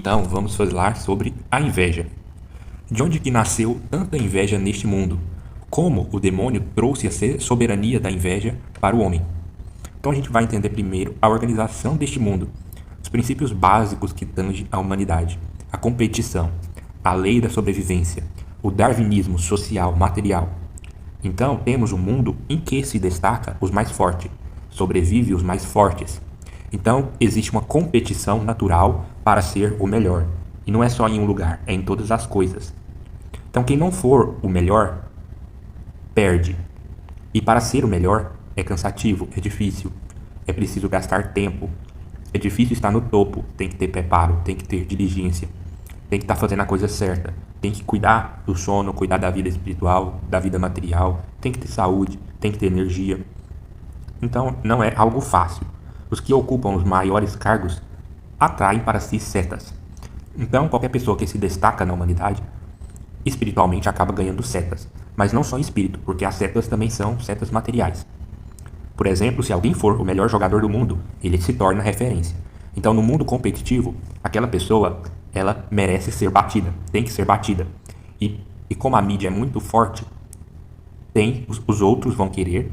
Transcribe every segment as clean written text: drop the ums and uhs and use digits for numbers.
Então, vamos falar sobre a inveja. De onde que nasceu tanta inveja neste mundo? Como o demônio trouxe a soberania da inveja para o homem? Então a gente vai entender primeiro a organização deste mundo, os princípios básicos que tangem a humanidade, a competição, a lei da sobrevivência, o darwinismo social, material. Então temos um mundo em que se destaca os mais fortes, sobrevive os mais fortes. Então existe uma competição natural para ser o melhor. E não é só em um lugar, é em todas as coisas. Então quem não for o melhor, perde. E para ser o melhor, é cansativo, é difícil, é preciso gastar tempo, é difícil estar no topo, tem que ter preparo, tem que ter diligência, tem que estar fazendo a coisa certa, tem que cuidar do sono, cuidar da vida espiritual, da vida material, tem que ter saúde, tem que ter energia. Então não é algo fácil. Os que ocupam os maiores cargos atraem para si setas. Então qualquer pessoa que se destaca na humanidade, espiritualmente acaba ganhando setas. Mas não só em espírito, porque as setas também são setas materiais. Por exemplo, se alguém for o melhor jogador do mundo, ele se torna referência. Então, no mundo competitivo, aquela pessoa, ela merece ser batida, tem que ser batida. E como a mídia é muito forte, os outros vão querer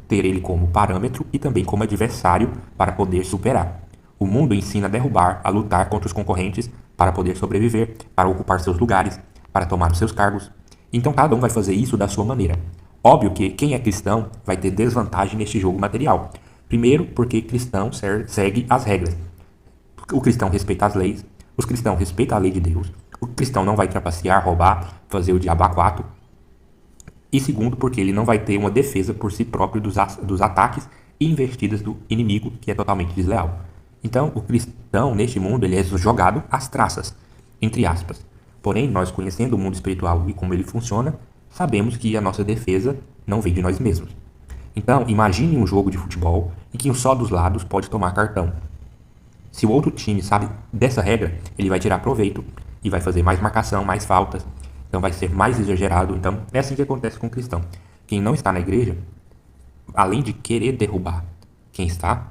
ter ele como parâmetro e também como adversário para poder superar. O mundo ensina a derrubar, a lutar contra os concorrentes para poder sobreviver, para ocupar seus lugares, para tomar os seus cargos. Então cada um vai fazer isso da sua maneira. Óbvio que quem é cristão vai ter desvantagem neste jogo material. Primeiro, porque cristão segue as regras. O cristão respeita as leis, os cristãos respeitam a lei de Deus, o cristão não vai trapacear, roubar, fazer o diabo a quatro. E segundo, porque ele não vai ter uma defesa por si próprio dos ataques e investidas do inimigo, que é totalmente desleal. Então, o cristão, neste mundo, ele é jogado às traças, entre aspas. Porém, nós conhecendo o mundo espiritual e como ele funciona, sabemos que a nossa defesa não vem de nós mesmos. Então, imagine um jogo de futebol em que um só dos lados pode tomar cartão. Se o outro time sabe dessa regra, ele vai tirar proveito e vai fazer mais marcação, mais faltas. Então vai ser mais exagerado. Então é assim que acontece com o cristão. Quem não está na igreja, além de querer derrubar quem está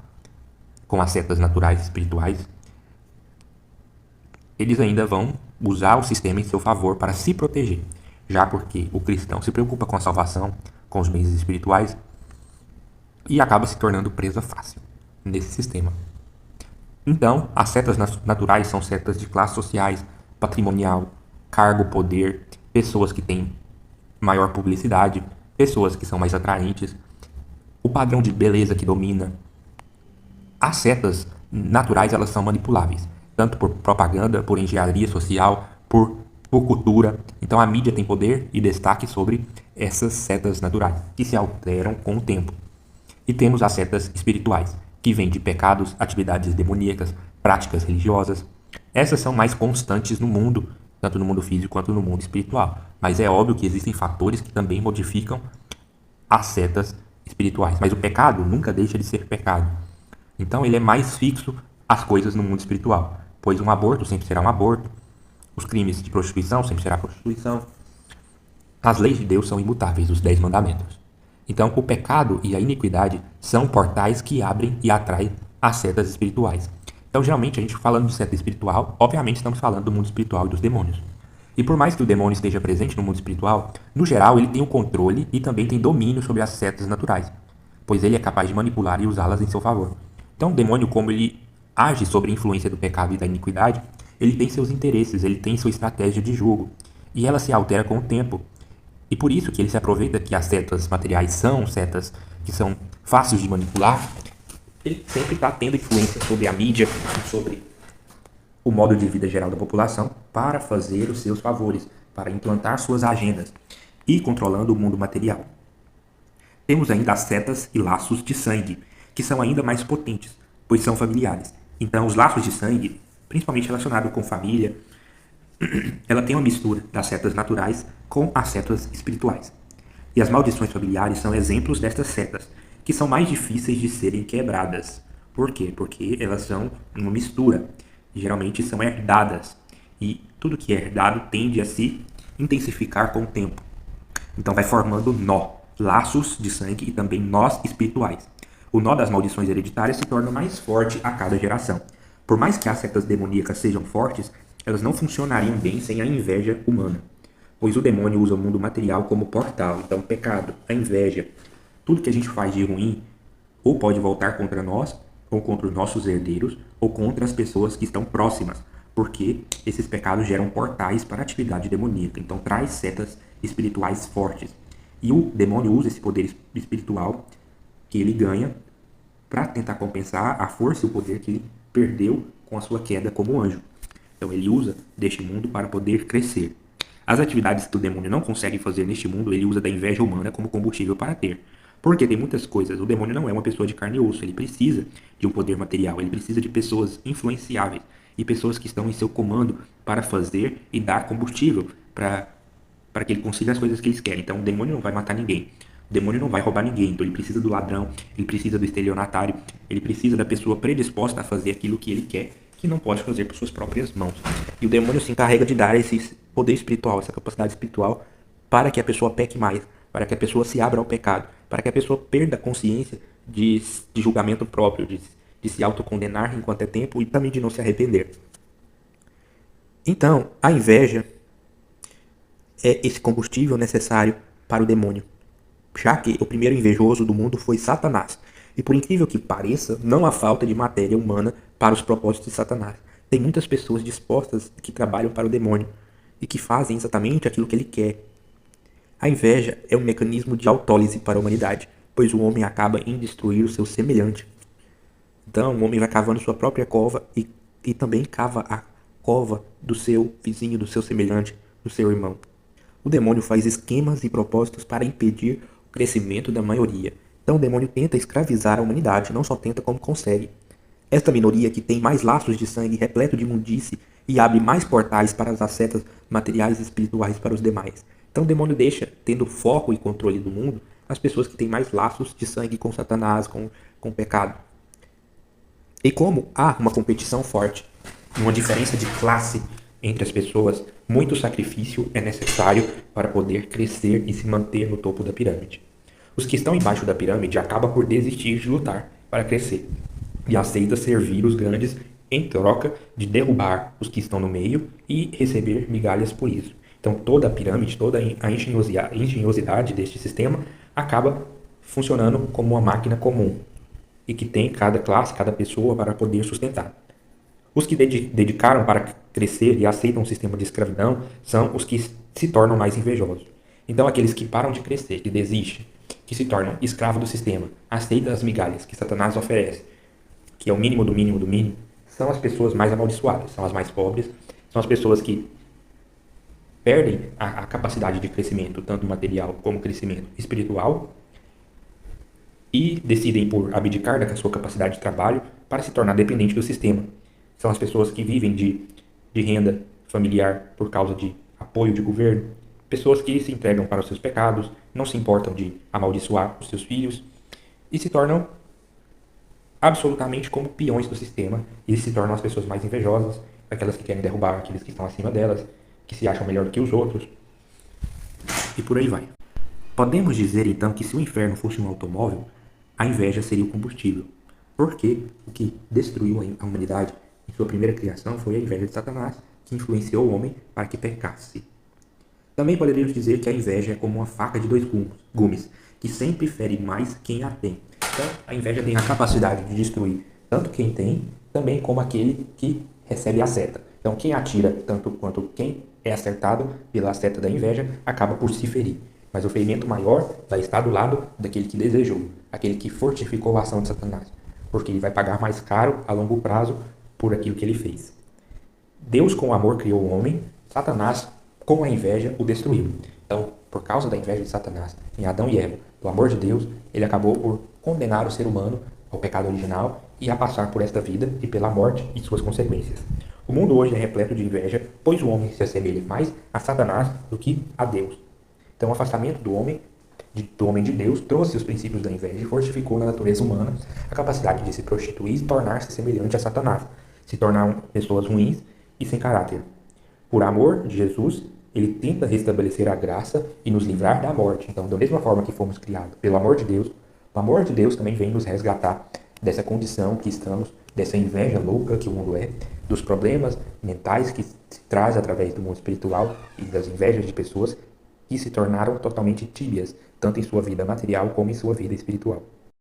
com as setas naturais espirituais, eles ainda vão usar o sistema em seu favor para se proteger, já porque o cristão se preocupa com a salvação, com os meios espirituais e acaba se tornando presa fácil nesse sistema. Então, as setas naturais são setas de classes sociais, patrimonial, cargo, poder, pessoas que têm maior publicidade, pessoas que são mais atraentes, o padrão de beleza que domina. As setas naturais, elas são manipuláveis, tanto por propaganda, por engenharia social, por cultura. Então a mídia tem poder e destaque sobre essas setas naturais, que se alteram com o tempo. E temos as setas espirituais, que vêm de pecados, atividades demoníacas, práticas religiosas. Essas são mais constantes no mundo, tanto no mundo físico quanto no mundo espiritual. Mas é óbvio que existem fatores que também modificam as setas espirituais. Mas o pecado nunca deixa de ser pecado. Então ele é mais fixo às coisas no mundo espiritual. Pois um aborto sempre será um aborto. Os crimes de prostituição sempre será prostituição. As leis de Deus são imutáveis, os 10 mandamentos. Então o pecado e a iniquidade são portais que abrem e atraem as setas espirituais. Então geralmente a gente falando de seta espiritual, obviamente estamos falando do mundo espiritual e dos demônios. E por mais que o demônio esteja presente no mundo espiritual, no geral ele tem o controle e também tem domínio sobre as setas naturais, pois ele é capaz de manipular e usá-las em seu favor. Então o demônio, como ele age sob a influência do pecado e da iniquidade, ele tem seus interesses, ele tem sua estratégia de jogo, e ela se altera com o tempo. E por isso que ele se aproveita que as setas materiais são setas que são fáceis de manipular. Ele sempre está tendo influência sobre a mídia, sobre o modo de vida geral da população, para fazer os seus favores, para implantar suas agendas e controlando o mundo material. Temos ainda as setas e laços de sangue, que são ainda mais potentes, pois são familiares. Então os laços de sangue, principalmente relacionados com família, ela tem uma mistura das setas naturais com as setas espirituais. E as maldições familiares são exemplos destas setas, que são mais difíceis de serem quebradas. Por quê? Porque elas são uma mistura. Geralmente são herdadas. E tudo que é herdado tende a se intensificar com o tempo. Então vai formando laços de sangue e também nós espirituais. O nó das maldições hereditárias se torna mais forte a cada geração, Por mais que as setas demoníacas sejam fortes, elas não funcionariam bem sem a inveja humana, pois o demônio usa o mundo material como portal. Então, o pecado, a inveja, tudo que a gente faz de ruim, ou pode voltar contra nós, ou contra os nossos herdeiros, ou contra as pessoas que estão próximas, porque esses pecados geram portais para a atividade demoníaca. Então, traz setas espirituais fortes. E o demônio usa esse poder espiritual que ele ganha para tentar compensar a força e o poder que ele perdeu com a sua queda como anjo. Então ele usa deste mundo para poder crescer. As atividades que o demônio não consegue fazer neste mundo, ele usa da inveja humana como combustível para ter. Porque tem muitas coisas. O demônio não é uma pessoa de carne e osso. Ele precisa de um poder material. Ele precisa de pessoas influenciáveis e pessoas que estão em seu comando para fazer e dar combustível para que ele consiga as coisas que eles querem. Então o demônio não vai matar ninguém. O demônio não vai roubar ninguém. Então ele precisa do ladrão, ele precisa do estelionatário, ele precisa da pessoa predisposta a fazer aquilo que ele quer, que não pode fazer por suas próprias mãos. E o demônio se encarrega de dar esse poder espiritual, essa capacidade espiritual, para que a pessoa peque mais, para que a pessoa se abra ao pecado, para que a pessoa perda a consciência de julgamento próprio, de se autocondenar enquanto é tempo e também de não se arrepender. Então, a inveja é esse combustível necessário para o demônio, já que o primeiro invejoso do mundo foi Satanás. E por incrível que pareça, não há falta de matéria humana para os propósitos de Satanás. Tem muitas pessoas dispostas que trabalham para o demônio e que fazem exatamente aquilo que ele quer. A inveja é um mecanismo de autólise para a humanidade, pois o homem acaba em destruir o seu semelhante. Então, o homem vai cavando sua própria cova e também cava a cova do seu vizinho, do seu semelhante, do seu irmão. O demônio faz esquemas e propósitos para impedir o crescimento da maioria. Então o demônio tenta escravizar a humanidade, não só tenta como consegue. Esta minoria que tem mais laços de sangue repleto de imundície e abre mais portais para as ascetas materiais e espirituais para os demais. Então o demônio deixa, tendo foco e controle do mundo, as pessoas que têm mais laços de sangue com Satanás, com o pecado. E como há uma competição forte, uma diferença de classe entre as pessoas, muito sacrifício é necessário para poder crescer e se manter no topo da pirâmide. Os que estão embaixo da pirâmide acabam por desistir de lutar para crescer e aceitam servir os grandes em troca de derrubar os que estão no meio e receber migalhas por isso. Então toda a pirâmide, toda a engenhosidade deste sistema acaba funcionando como uma máquina comum e que tem cada classe, cada pessoa para poder sustentar. Os que dedicaram para crescer e aceitam o sistema de escravidão são os que se tornam mais invejosos. Então, aqueles que param de crescer, que desistem, que se tornam escravos do sistema, aceitam as migalhas que Satanás oferece, que é o mínimo do mínimo do mínimo, são as pessoas mais amaldiçoadas, são as mais pobres, são as pessoas que perdem a capacidade de crescimento, tanto material como crescimento espiritual, e decidem por abdicar da sua capacidade de trabalho para se tornar dependente do sistema. São as pessoas que vivem de renda familiar por causa de apoio de governo. Pessoas que se entregam para os seus pecados, não se importam de amaldiçoar os seus filhos e se tornam absolutamente como peões do sistema e se tornam as pessoas mais invejosas, aquelas que querem derrubar aqueles que estão acima delas, que se acham melhor do que os outros e por aí vai. Podemos dizer então que se o inferno fosse um automóvel, a inveja seria o combustível, porque o que destruiu a humanidade em sua primeira criação foi a inveja de Satanás, que influenciou o homem para que pecasse. Também poderíamos dizer que a inveja é como uma faca de dois gumes, que sempre fere mais quem a tem. Então, a inveja tem a capacidade de destruir tanto quem tem, também como aquele que recebe a seta. Então, quem atira tanto quanto quem é acertado pela seta da inveja acaba por se ferir. Mas o ferimento maior vai estar do lado daquele que desejou, aquele que fortificou a ação de Satanás, porque ele vai pagar mais caro a longo prazo por aquilo que ele fez. Deus com amor criou o homem, Satanás com a inveja o destruiu. Então, por causa da inveja de Satanás em Adão e Eva, do amor de Deus, ele acabou por condenar o ser humano ao pecado original e a passar por esta vida e pela morte e suas consequências. O mundo hoje é repleto de inveja, pois o homem se assemelha mais a Satanás do que a Deus. Então, o afastamento do homem de Deus trouxe os princípios da inveja e fortificou na natureza humana a capacidade de se prostituir e tornar-se semelhante a Satanás, se tornar pessoas ruins e sem caráter. Por amor de Jesus, ele tenta restabelecer a graça e nos livrar da morte. Então, da mesma forma que fomos criados pelo amor de Deus, o amor de Deus também vem nos resgatar dessa condição que estamos dessa inveja louca que o mundo é, dos problemas mentais que se traz através do mundo espiritual e das invejas de pessoas que se tornaram totalmente tíbias, tanto em sua vida material como em sua vida espiritual.